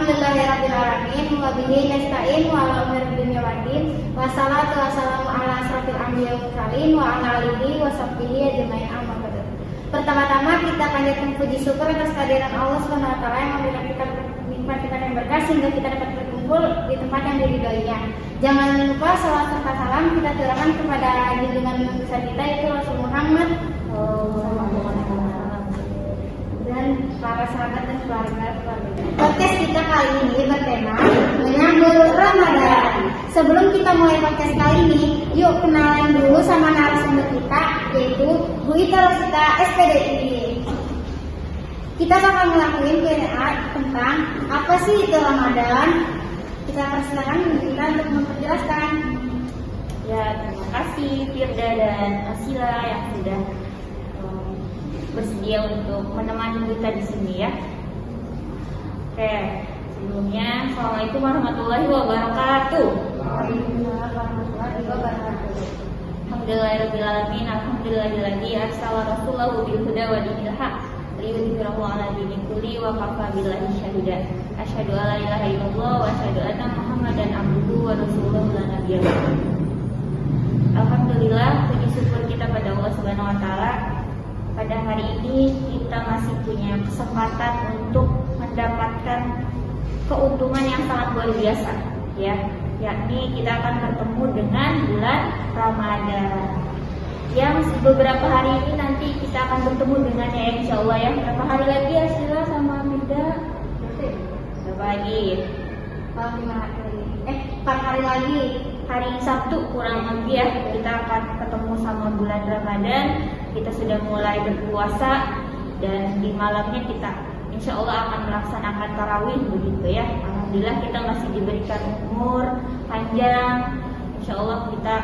Alhamdulillahirabbil alamin wa bihi nasta'in wa ala umuri dunya waddin. Wassalatu wassalamu ala asrofil anbiya'i wal mursalin wa ala alihi wa sahbihi ajmain amma ba'du. Pertama-tama kita panjatkan puji syukur atas kehadiran Allah Subhanahu wa taala yang memberikan kita nikmat yang berkah sehingga kita dapat berkumpul di tempat yang diridhoinya. Jangan lupa salawat serta salam kita curahkan kepada junjungan besar kita yaitu Rasul Muhammad dan para sahabat dan keluarga. Podcast kita kali ini bertema menyambut Ramadan. Sebelum kita mulai podcast kali ini, yuk kenalan dulu sama narasumber kita, yaitu Bu Ita Rosita, SPDI. Kita bakal ngelakuin Q&A tentang apa sih itu Ramadan. Kita persilakan Bu Ita untuk memperjelaskan. Ya, terima kasih Firda dan Asila yang sudah bersedia untuk menemani kita di sini ya. Oke, sebelumnya Assalamualaikum warahmatullahi wabarakatuh. Waalaikumsalam warahmatullahi wabarakatuh. Alhamdulillahirabbil alamin, alhamdulillahilladzi arsala rasulahu bil huda wa dinil haq liyudhhirahu 'ala dini kulli wa kafa billahi syahida. Asyhadu alla ilaha illallah wa asyhadu anna Muhammadan abduhu wa rasuluhu la nabiyya ba'dahu. Alhamdulillah, puji syukur kita pada Allah Subhanahu wa taala. Pada hari ini kita masih punya kesempatan untuk mendapatkan keuntungan yang sangat luar biasa ya, yakni kita akan bertemu dengan bulan Ramadan yang beberapa hari ini nanti kita akan bertemu dengannya ya, insya Allah ya. Berapa hari lagi ya Sila sama Mida? Berapa lagi? 4 hari lagi. Hari Sabtu kurang lebih ya, kita akan ketemu sama bulan Ramadan. Kita sudah mulai berpuasa dan di malamnya kita insya Allah akan melaksanakan tarawih begitu ya. Alhamdulillah kita masih diberikan umur panjang. Insya Allah kita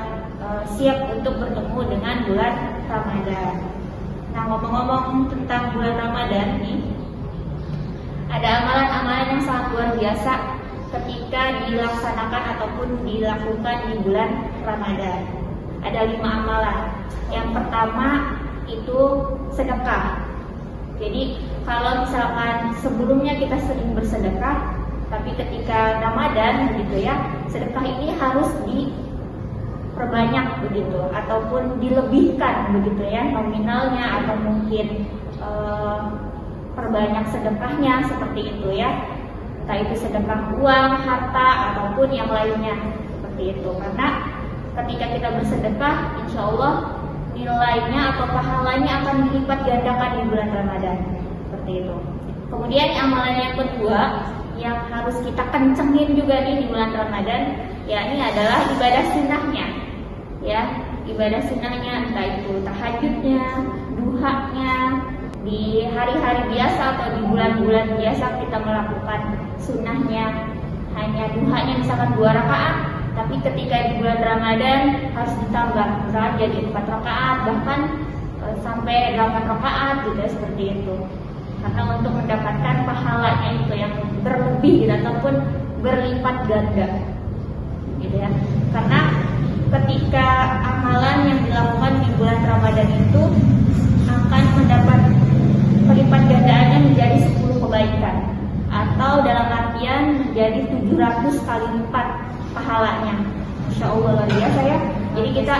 siap untuk bertemu dengan bulan Ramadan. Nah, ngomong-ngomong tentang bulan Ramadan nih, ada amalan-amalan yang sangat luar biasa ketika dilaksanakan ataupun dilakukan di bulan Ramadan. Ada 5 amalan. Yang pertama itu sedekah. Jadi kalau misalkan sebelumnya kita sering bersedekah, tapi ketika Ramadan begitu ya, sedekah ini harus diperbanyak begitu ataupun dilebihkan begitu ya, nominalnya atau mungkin perbanyak sedekahnya seperti itu ya. Entah itu sedekah uang, harta ataupun yang lainnya seperti itu. Karena ketika kita bersedekah, insya Allah nilainya atau pahalanya akan dilipat gandakan di bulan Ramadan seperti itu. Kemudian amalan yang kedua yang harus kita kencengin juga nih di bulan Ramadan, yakni adalah ibadah sunnahnya ya. Ibadah sunnahnya entah itu tahajudnya, duhanya. Di hari-hari biasa atau di bulan-bulan biasa kita melakukan sunnahnya hanya duhanya misalkan 2 rakaat, tapi ketika di bulan Ramadan harus ditambah, misalkan jadi 4 rakaat bahkan sampai 8 rakaat gitu ya, seperti itu. Karena untuk mendapatkan pahalanya itu yang berlebih gitu, ataupun berlipat ganda gitu ya. Karena ketika amalan yang dilakukan di bulan Ramadan itu akan mendapat pelipat gandaannya menjadi 10 kebaikan, atau dalam artian menjadi 700 kali lipat pahalanya. Insya Allah luar biasa ya. Jadi kita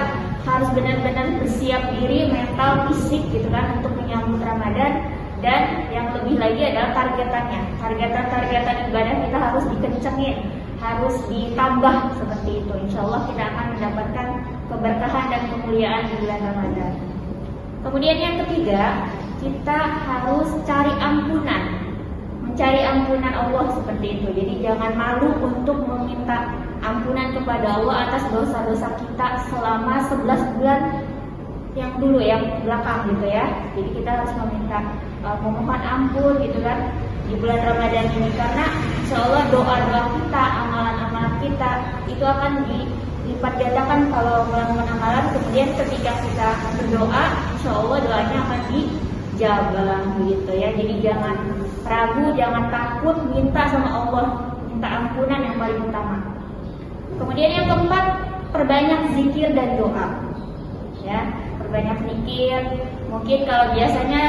harus benar-benar bersiap diri mental, fisik gitu kan untuk menyambut Ramadan. Dan yang lebih lagi adalah targetannya. Targetan ibadah kita harus dikencengin, harus ditambah seperti itu. Insya Allah kita akan mendapatkan keberkahan dan kemuliaan di bulan Ramadan. Kemudian yang ketiga, kita harus cari ampunan, mencari ampunan Allah seperti itu. Jadi jangan malu untuk meminta ampunan kepada Allah atas dosa-dosa kita selama 11 bulan yang dulu, yang belakang gitu ya. Jadi kita harus memohon ampun gitu kan di bulan Ramadan ini, karena insya Allah doa-doa kita, amalan-amalan kita itu akan dilipat gandakan kalau melakukan amalan. Kemudian ketika kita berdoa, insya Allah doanya akan dijawab gitu ya. Jadi jangan ragu, jangan takut minta sama Allah, minta ampunan yang paling utama. Kemudian yang keempat, perbanyak zikir dan doa ya. Perbanyak zikir. Mungkin kalau biasanya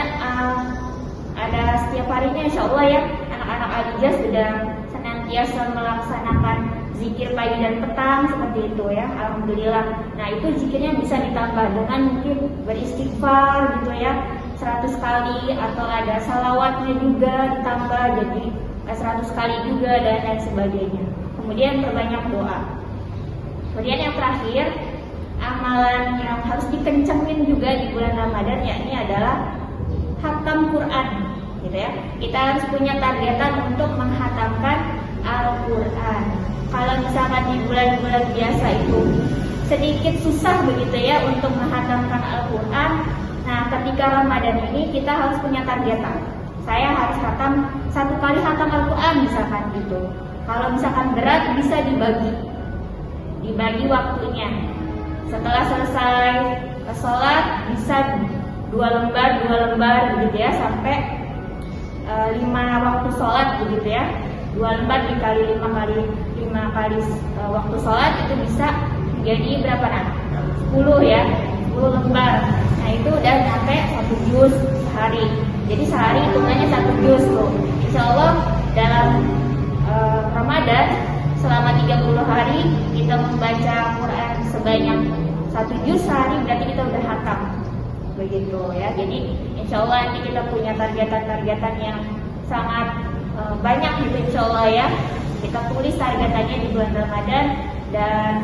ada setiap harinya insya Allah ya, anak-anak Alija sedang senantiasa melaksanakan zikir pagi dan petang seperti itu ya, alhamdulillah. Nah itu zikirnya bisa ditambah dengan mungkin beristighfar gitu ya 100 kali, atau ada salawatnya juga ditambah jadi 100 kali juga, dan lain sebagainya. Kemudian perbanyak doa. Kemudian yang terakhir, amalan yang harus dikencengin juga di bulan Ramadan, yakni adalah khatam Quran gitu ya. Kita harus punya targetan untuk menghatamkan Al-Quran. Kalau misalkan di bulan-bulan biasa itu sedikit susah begitu ya untuk menghatamkan Al-Quran, nah ketika Ramadan ini kita harus punya targetan. Saya harus khatam 1 kali khatam Al-Quran misalkan gitu. Kalau misalkan berat bisa dibagi waktunya. Setelah selesai sholat bisa 2 lembar begitu ya, sampai 5 waktu sholat begitu ya. 2 lembar dikali 5 kali waktu sholat itu bisa menjadi berapa nak? 10 ya, 10 lembar. Nah itu udah sampai 1 juz sehari. Jadi sehari hitungannya 1 juz tuh. Insya Allah dalam Ramadan selama 30 hari kita membaca Quran sebanyak 1 juz sehari, berarti kita udah khatam begitu ya. Jadi insya Allah nanti kita punya targetan yang sangat banyak gitu insya Allah ya. Kita tulis targetannya di bulan Ramadan dan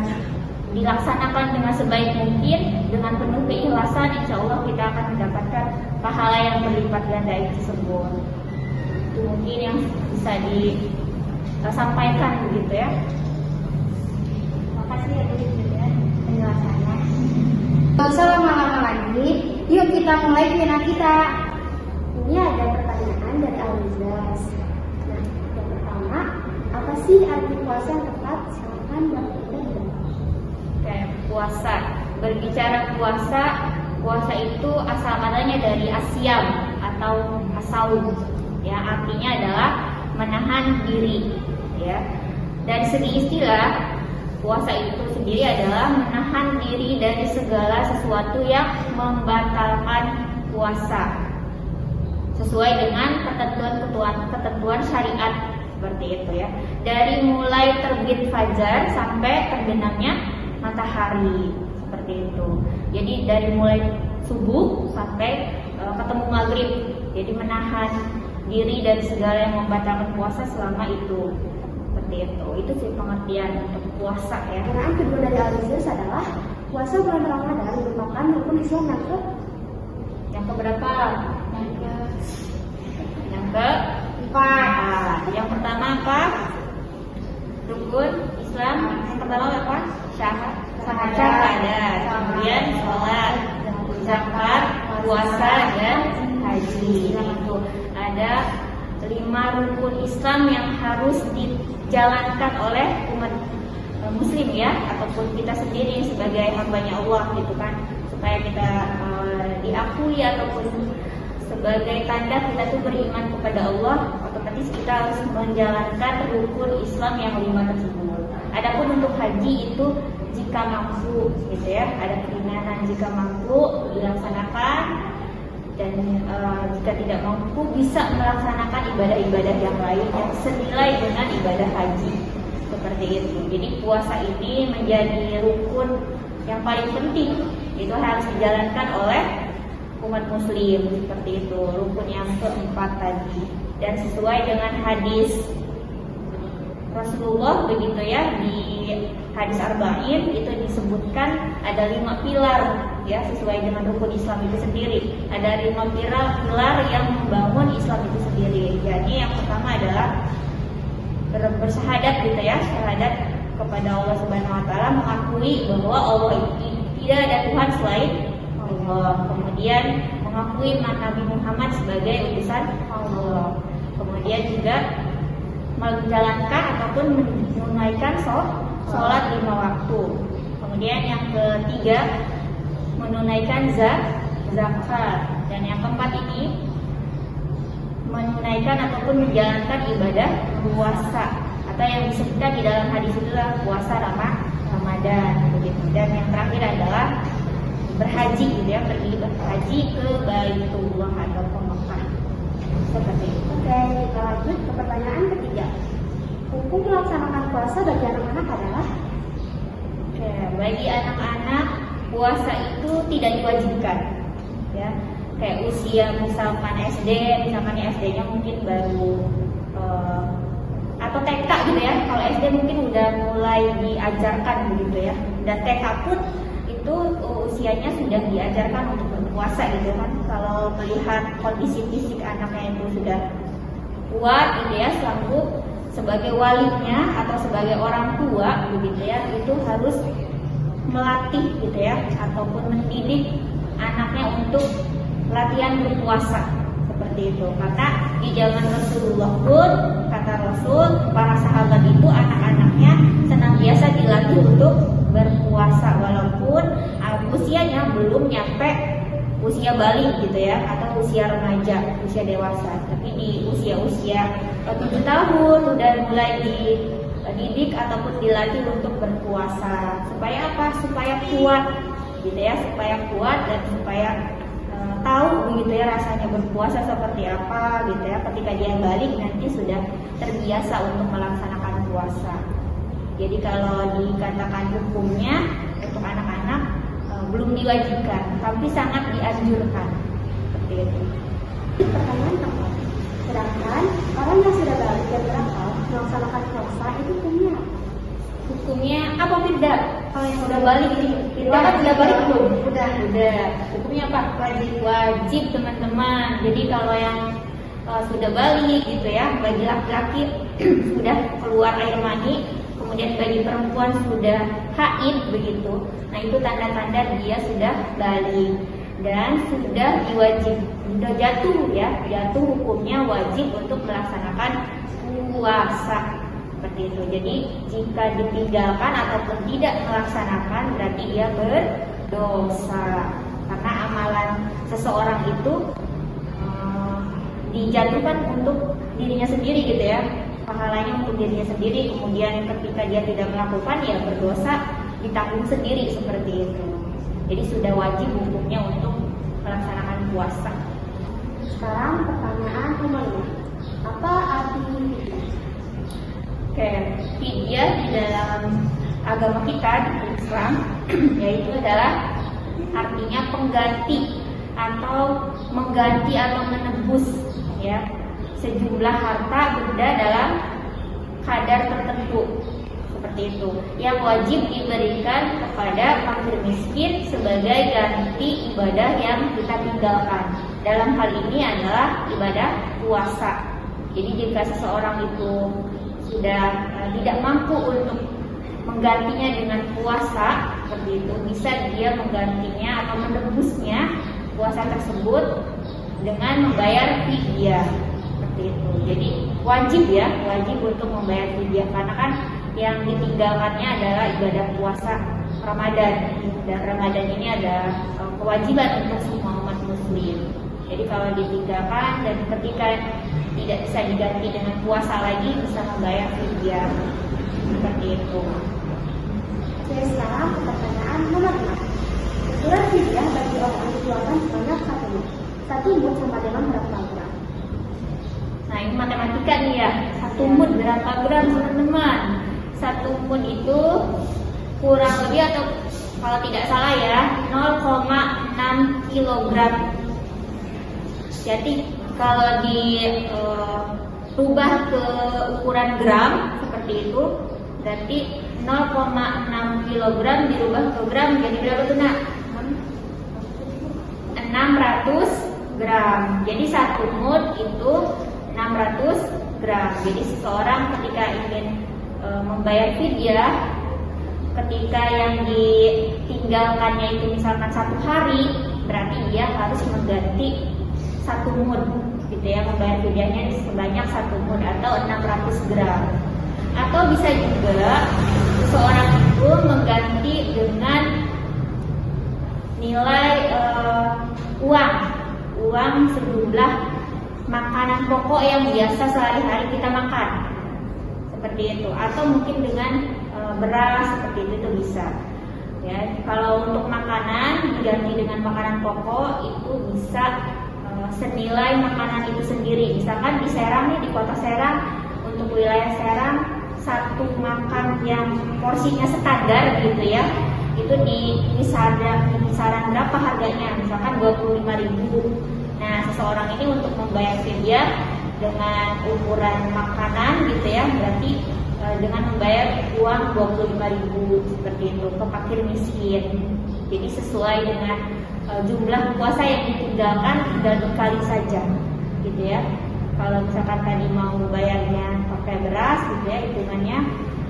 dilaksanakan dengan sebaik mungkin dengan penuh keikhlasan, insya Allah kita akan mendapatkan pahala yang berlipat ganda tersebut. Itu mungkin yang bisa disampaikan begitu ya. Makasih ya Bu ya penjelasannya. Gak usah lama-lama lagi, yuk kita mulai webinar kita. Ini ada pertanyaan dari Alizas. Nah, yang pertama, apa sih arti puasa yang tepat? Silakan Mbak Ida. Kayak puasa. Berbicara puasa itu asal katanya dari asyam atau asaum. Ya, artinya adalah menahan diri. Ya, dari segi istilah, puasa itu sendiri adalah menahan diri dari segala sesuatu yang membatalkan puasa sesuai dengan ketentuan syariat seperti itu ya. Dari mulai terbit fajar sampai terbenamnya matahari seperti itu. Jadi dari mulai subuh sampai ketemu maghrib. Jadi menahan diri dari segala yang membatalkan puasa selama itu. Seperti itu sih pengertian untuk puasa ya. Pertanyaan kedua dari Alizas adalah puasa bulan Ramadan merupakan rukun Islam yang keberapa? Yang keempat. Yang pertama apa? Rukun Islam yang pertama apa? Syahadat. Kemudian sholat, zakat, puasa, dan haji. Itu ada 5 rukun Islam yang harus dijalankan oleh umat muslim ya, ataupun kita sendiri sebagai hambanya Allah gitu kan, supaya kita diakui ataupun sebagai tanda kita tuh beriman kepada Allah, otomatis kita harus menjalankan rukun Islam yang 5 tersebut. Adapun untuk haji itu jika mampu gitu ya, ada keringanan jika mampu dilaksanakan, dan jika tidak mampu bisa melaksanakan ibadah-ibadah yang lain yang senilai dengan ibadah haji seperti itu. Jadi puasa ini menjadi rukun yang paling penting, itu harus dijalankan oleh umat muslim seperti itu, rukun yang keempat tadi. Dan sesuai dengan hadis Rasulullah begitu ya, di hadis Arba'in itu disebutkan ada 5 pilar ya, sesuai dengan rukun Islam itu sendiri. Ada 5 pilar yang membangun Islam itu sendiri. Jadi yang pertama adalah bersyahadat gitu ya, syahadat kepada Allah Subhanahu wa taala, mengakui bahwa Allah itu tidak ada Tuhan selain Allah. Kemudian mengakui Nabi Muhammad sebagai utusan Allah. Kemudian juga menjalankan ataupun menunaikan sholat 5 waktu. Kemudian yang ketiga menunaikan zakat. Dan yang keempat ini menunaikan ataupun menjalankan ibadah puasa, atau yang disebutkan di dalam hadis itu adalah puasa Ramadan begitu. Dan yang terakhir adalah berhaji gitu ya, pergi berhaji ke Baitullah atau ke Mekah seperti itu. Oke, kita lanjut ke pertanyaan ketiga. Hukum melaksanakan puasa bagi anak-anak adalah Oke, bagi anak-anak puasa itu tidak diwajibkan, ya. Kayak usia misalkan SD, misalkan SD-nya mungkin baru atau TK gitu ya. Kalau SD mungkin udah mulai diajarkan begitu ya. Dan TK pun itu usianya sudah diajarkan untuk berpuasa gitu kan. Kalau melihat kondisi fisik anaknya itu sudah kuat gitu ya, sanggup, sebagai walinya atau sebagai orang tua begitu ya, itu harus melatih gitu ya, ataupun mendidik anaknya untuk latihan berpuasa seperti itu. Karena di zaman Rasulullah pun kata Rasul, para sahabat itu anak-anaknya senantiasa dilatih untuk berpuasa walaupun usianya belum nyampe usia balik gitu ya, atau usia remaja, usia dewasa. Tapi di usia-usia 7 tahun udah mulai dididik ataupun dilatih untuk berpuasa. Supaya apa? Supaya kuat gitu ya, supaya kuat dan supaya tahu begitu ya rasanya berpuasa seperti apa gitu ya. Ketika dia balik nanti sudah terbiasa untuk melaksanakan puasa. Jadi kalau dikatakan hukumnya untuk anak-anak belum diwajibkan, tapi sangat dianjurkan seperti itu. pertanyaan apa? Sedangkan orang yang sudah balik dan berakal melaksanakan puasa itu hukumnya apa? Hukumnya apa beda? Kalau yang udah balik ini, kita kan udah balik belum? Udah. Hukumnya apa? Wajib teman-teman. Jadi kalau yang sudah balik gitu ya, bagi laki-laki sudah keluar air mani, kemudian bagi perempuan sudah haid begitu. Nah itu tanda-tanda dia sudah balik dan sudah jatuh ya, jatuh hukumnya wajib untuk melaksanakan puasa. Seperti itu. Jadi jika ditinggalkan ataupun tidak melaksanakan berarti dia berdosa. Karena amalan seseorang itu dijatuhkan untuk dirinya sendiri gitu ya. Pahalanya untuk dirinya sendiri. Kemudian ketika dia tidak melakukan ya berdosa, ditanggung sendiri seperti itu. Jadi sudah wajib hukumnya untuk melaksanakan puasa. Sekarang pertanyaan nomor 5. Apa arti fidyah? Oke, fidyah di dalam agama kita di Islam yaitu adalah artinya pengganti atau mengganti atau menebus ya sejumlah harta benda dalam kadar tertentu seperti itu yang wajib diberikan kepada fakir miskin sebagai ganti ibadah yang kita tinggalkan. Dalam hal ini adalah ibadah puasa. Jadi jika seseorang itu sudah tidak mampu untuk menggantinya dengan puasa seperti itu, bisa dia menggantinya atau menebusnya puasa tersebut dengan membayar fidyah seperti itu. Jadi wajib ya, wajib untuk membayar fidyah karena kan yang ditinggalkannya adalah ibadah puasa Ramadan, dan Ramadan ini ada kewajiban untuk semua umat muslim. Jadi kalau ditinggalkan dan ketika tidak bisa diganti dengan puasa lagi, bisa membayar fidyah seperti itu. Oke, sekarang pertanyaan nomor 6. Ukuran fidyah bagi orang yang dikeluarkan sebanyak 1 mud sama dengan berapa gram? Nah ini matematika nih ya. 1 mud berapa gram teman-teman? 1 mud itu kurang lebih atau kalau tidak salah ya 0,6 kilogram. Jadi kalau dirubah ke ukuran gram seperti itu, berarti 0,6 kilogram dirubah ke gram jadi berapa tuh nak? 600 gram. Jadi 1 mud itu 600 gram. Jadi seseorang ketika ingin membayar fidyah, ketika yang ditinggalkannya itu misalkan 1 hari, berarti dia harus mengganti 1 mud gitu ya, membayar fidyahnya sebanyak 1 mud atau 600 gram. Atau bisa juga seseorang itu mengganti dengan nilai uang sejumlah makanan pokok yang biasa sehari-hari kita makan seperti itu, atau mungkin dengan beras seperti itu bisa ya. Kalau untuk makanan diganti dengan makanan pokok itu bisa senilai makanan itu sendiri. Misalkan di Serang nih, di kota Serang, untuk wilayah Serang satu makan yang porsinya standar gitu ya, itu di kisaran berapa harganya, misalkan 25.000. Nah, seseorang ini untuk membayar fidyah dengan ukuran makanan gitu ya, berarti dengan membayar uang 25.000 seperti itu ke fakir miskin. Jadi sesuai dengan jumlah puasa yang ditinggalkan, tinggal dikali saja gitu ya. Kalau misalkan tadi mau bayarnya pakai beras gitu ya, hitungannya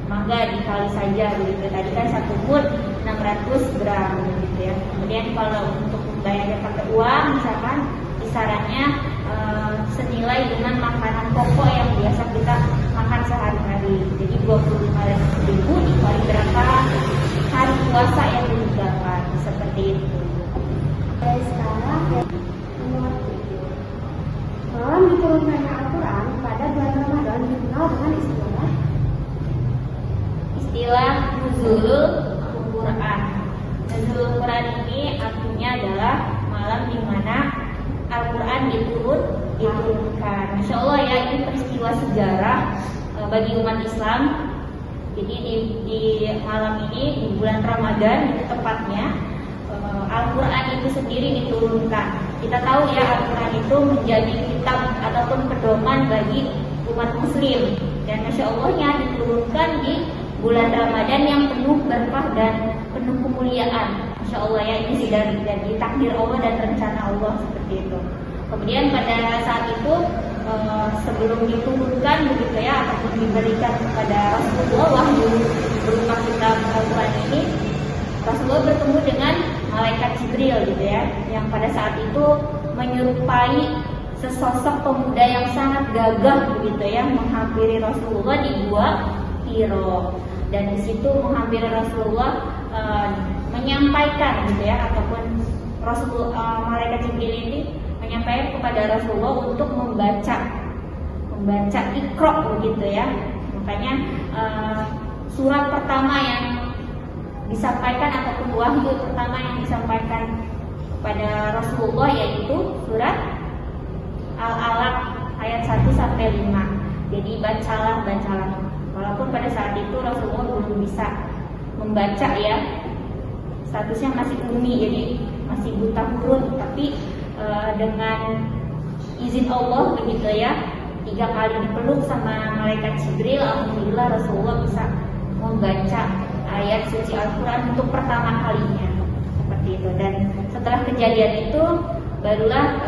maka dikali saja begitu. Tadi kan 1 mud 600 gram gitu ya. Kemudian kalau untuk membayarnya pakai uang, misalkan kisarannya senilai dengan makanan pokok yang biasa kita makan sehari-hari. Jadi 25.000 dikali berapa hari puasa yang ditinggalkan, seperti itu. Sekarang nomor 7. Malam diturunkannya Al-Quran pada bulan Ramadan dikenal dengan istilah nuzulul Quran. Nuzulul Quran ini artinya adalah malam di mana Al-Quran diturunkan. Masya Allah ya, ini peristiwa sejarah bagi umat Islam. Jadi di malam ini, di bulan Ramadan itu tepatnya, Al-Quran itu sendiri diturunkan. Kita tahu ya, Al-Quran itu menjadi kitab ataupun pedoman bagi umat muslim. Dan Masya Allahnya diturunkan di bulan Ramadan yang penuh berkah dan penuh kemuliaan. Masya Allah ya, ini sudah jadi takdir Allah dan rencana Allah seperti itu. Kemudian pada saat itu sebelum diturunkan begitu ya, ataupun diberikan kepada Rasulullah wahyu berupa kitab Al-Quran ini, Rasulullah bertemu dengan malaikat Jibril gitu ya, yang pada saat itu menyerupai sesosok pemuda yang sangat gagah begitu ya, menghampiri Rasulullah di Gua Hiro. Dan di situ menghampiri Rasulullah, menyampaikan gitu ya, ataupun malaikat Jibril ini menyampaikan kepada Rasulullah untuk membaca Iqra begitu ya. Makanya surat pertama yang disampaikan ataupun wahyu pertama yang disampaikan kepada Rasulullah yaitu surat Al-Alaq ayat 1 sampai 5. Jadi bacalah. Walaupun pada saat itu Rasulullah belum bisa membaca ya, statusnya masih ummi, jadi masih buta huruf, tapi dengan izin Allah begitu ya, 3 kali dipeluk sama malaikat Jibril, alhamdulillah Rasulullah bisa membaca ayat suci Al-Quran untuk pertama kalinya seperti itu. Dan setelah kejadian itu barulah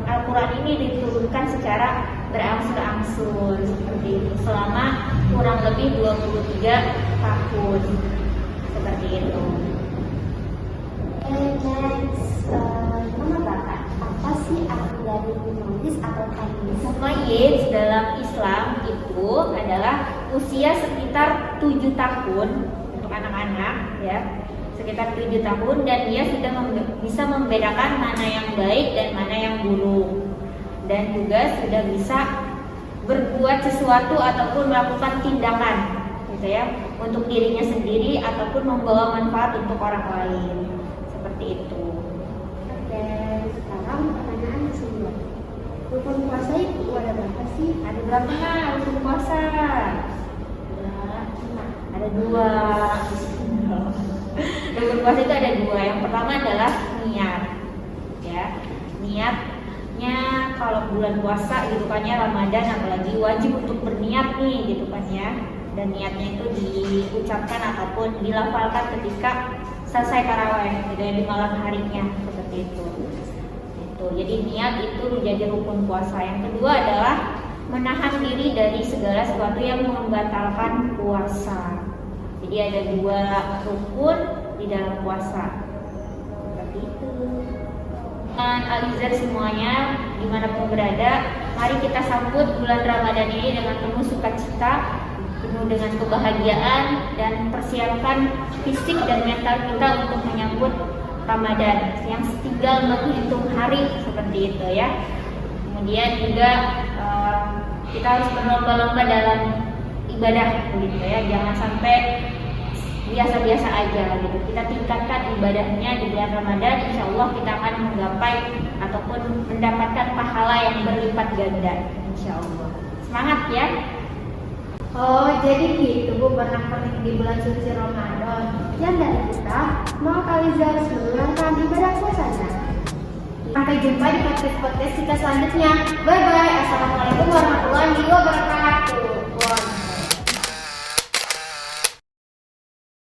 Al-Quran ini diturunkan secara berangsur-angsur seperti itu selama kurang lebih 23 tahun seperti itu. Nomor 8. Apa sih arti dari mumayyiz atau tamyiz? Mumayyiz dalam Islam itu adalah usia sekitar 7 tahun untuk anak-anak ya, sekitar 7 tahun, dan dia sudah bisa membedakan mana yang baik dan mana yang buruk, dan juga sudah bisa berbuat sesuatu ataupun melakukan tindakan gitu ya, untuk dirinya sendiri ataupun membawa manfaat untuk orang lain seperti itu. Oke, sekarang pertanyaan kedua. Rukun puasa itu ada berapa sih? Ada berapa rukun puasa? Ada 2. Rukun puasa itu ada 2. Yang pertama adalah niat ya. Niatnya kalau bulan puasa gitu kan ya, Ramadan apalagi wajib untuk berniat nih gitu kan ya. Dan niatnya itu diucapkan ataupun dilafalkan ketika selesai tarawih gitu ya, di malam harinya seperti itu. Jadi niat itu menjadi rukun puasa. Yang kedua adalah menahan diri dari segala sesuatu yang membatalkan puasa. Jadi ada 2 rukun di dalam puasa seperti itu. Alizar semuanya dimanapun berada, mari kita sambut bulan Ramadan ini dengan penuh sukacita, penuh dengan kebahagiaan, dan persiapkan fisik dan mental kita untuk menyambut Ramadan yang tinggal menghitung hari seperti itu ya. Kemudian juga kita harus berlomba-lomba dalam ibadah begitu ya, jangan sampai biasa-biasa aja gitu. Kita tingkatkan ibadahnya di bulan Ramadan, insya Allah kita akan menggapai ataupun mendapatkan pahala yang berlipat ganda insya Allah. Semangat ya. Oh, jadi gitu Bu pernak-pernik di bulan suci Ramadan. Yang dari kita, maka Aliza harus mengulangi ibadah puasanya. Sampai jumpa di podcast kita selanjutnya. Bye bye. Assalamualaikum warahmatullahi wabarakatuh.